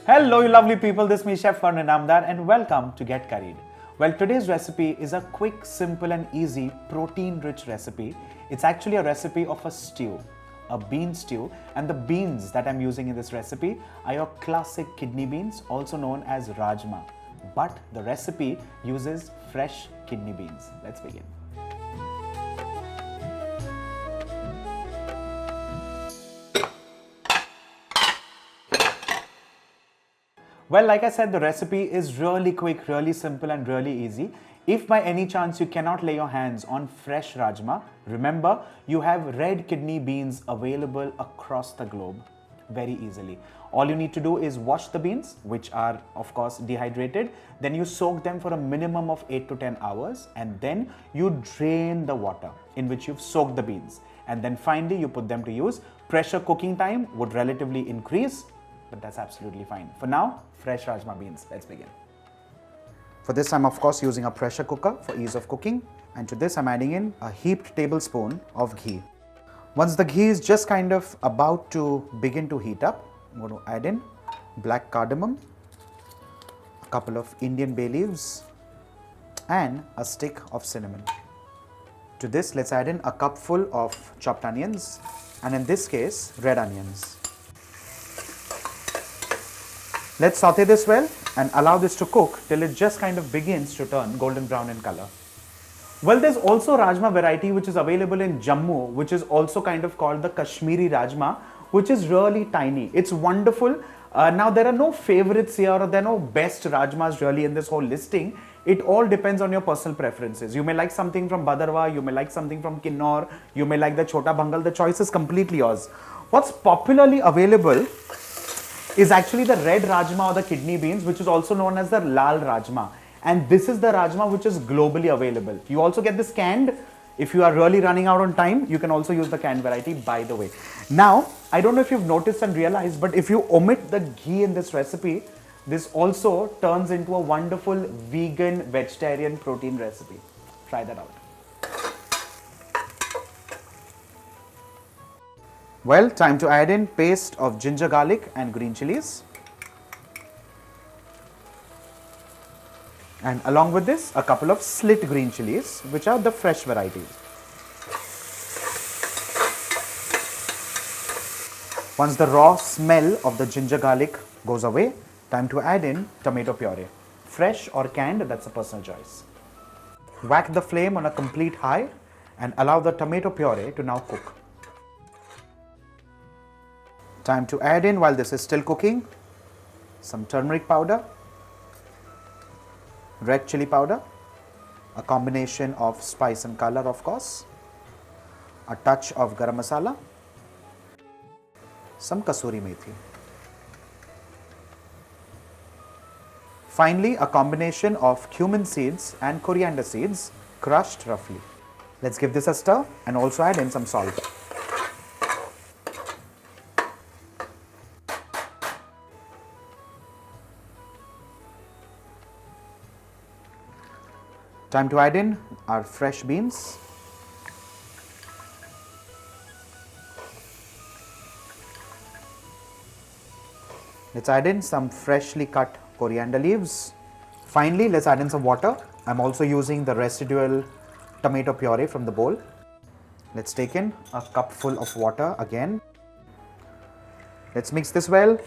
Hello you lovely people, this is me Chef Varun Inamdar and welcome to Get Curried. Well, today's recipe is a quick, simple and easy protein-rich recipe. It's actually a recipe of a stew, a bean stew, and the beans that I'm using in this recipe are your classic kidney beans, also known as rajma. But the recipe uses fresh kidney beans. Let's begin. Well, like I said, the recipe is really quick, really simple and really easy. If by any chance you cannot lay your hands on fresh rajma, remember you have red kidney beans available across the globe very easily. All you need to do is wash the beans, which are of course dehydrated. Then you soak them for a minimum of 8 to 10 hours and then you drain the water in which you've soaked the beans. And then finally you put them to use. Pressure cooking time would relatively increase, but that's absolutely fine. For now, fresh rajma beans. Let's begin. For this, I'm of course using a pressure cooker for ease of cooking. And to this, I'm adding in a heaped tablespoon of ghee. Once the ghee is just kind of about to begin to heat up, I'm going to add in black cardamom, a couple of Indian bay leaves, and a stick of cinnamon. To this, let's add in a cupful of chopped onions, and in this case, red onions. Let's saute this well and allow this to cook till it just kind of begins to turn golden brown in color. Well, there's also rajma variety which is available in Jammu, which is also kind of called the Kashmiri rajma, which is really tiny. It's wonderful. Now, there are no favorites here or there are no best rajmas really in this whole listing. It all depends on your personal preferences. You may like something from Bhadarwa, you may like something from Kinnaur, you may like the Chota Bangal. The choice is completely yours. What's popularly available is actually the red rajma or the kidney beans, which is also known as the lal rajma. And this is the rajma which is globally available. You also get this canned. If you are really running out on time, you can also use the canned variety, by the way. Now, I don't know if you've noticed and realized, but if you omit the ghee in this recipe, this also turns into a wonderful vegan, vegetarian protein recipe. Try that out. Well, time to add in paste of ginger, garlic and green chilies. And along with this, a couple of slit green chilies, which are the fresh varieties. Once the raw smell of the ginger garlic goes away, time to add in tomato puree. Fresh or canned, that's a personal choice. Whack the flame on a complete high and allow the tomato puree to now cook. Time to add in, while this is still cooking, some turmeric powder, red chili powder, a combination of spice and color of course, a touch of garam masala, some kasuri methi. Finally, a combination of cumin seeds and coriander seeds crushed roughly. Let's give this a stir and also add in some salt. Time to add in our fresh beans. Let's add in some freshly cut coriander leaves. Finally, let's add in some water. I'm also using the residual tomato puree from the bowl. Let's take in a cupful of water again. Let's mix this well.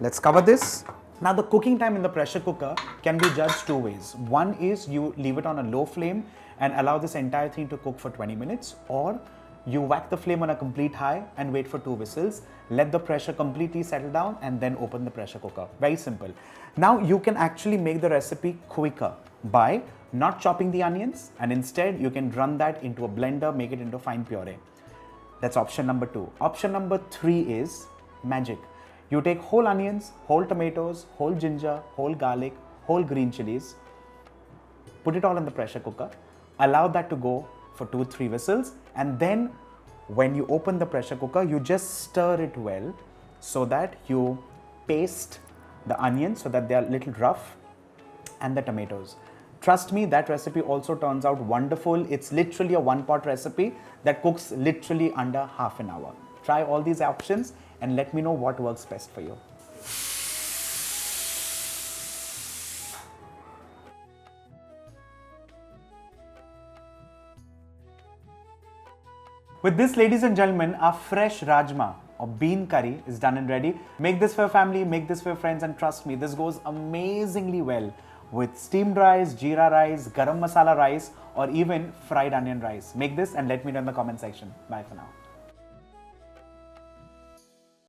Let's cover this. Now, the cooking time in the pressure cooker can be judged two ways. One is you leave it on a low flame and allow this entire thing to cook for 20 minutes, or you whack the flame on a complete high and wait for 2 whistles, let the pressure completely settle down and then open the pressure cooker. Very simple. Now, you can actually make the recipe quicker by not chopping the onions, and instead you can run that into a blender, make it into fine puree. That's option number 2. Option number 3 is magic. You take whole onions, whole tomatoes, whole ginger, whole garlic, whole green chilies, put it all in the pressure cooker, allow that to go for 2-3 whistles, and then when you open the pressure cooker, you just stir it well so that you paste the onions so that they are a little rough, and the tomatoes. Trust me, that recipe also turns out wonderful. It's literally a one-pot recipe that cooks literally under half an hour. Try all these options and let me know what works best for you. With this, ladies and gentlemen, our fresh rajma or bean curry is done and ready. Make this for your family, make this for your friends, and trust me, this goes amazingly well with steamed rice, jeera rice, garam masala rice, or even fried onion rice. Make this and let me know in the comment section. Bye for now.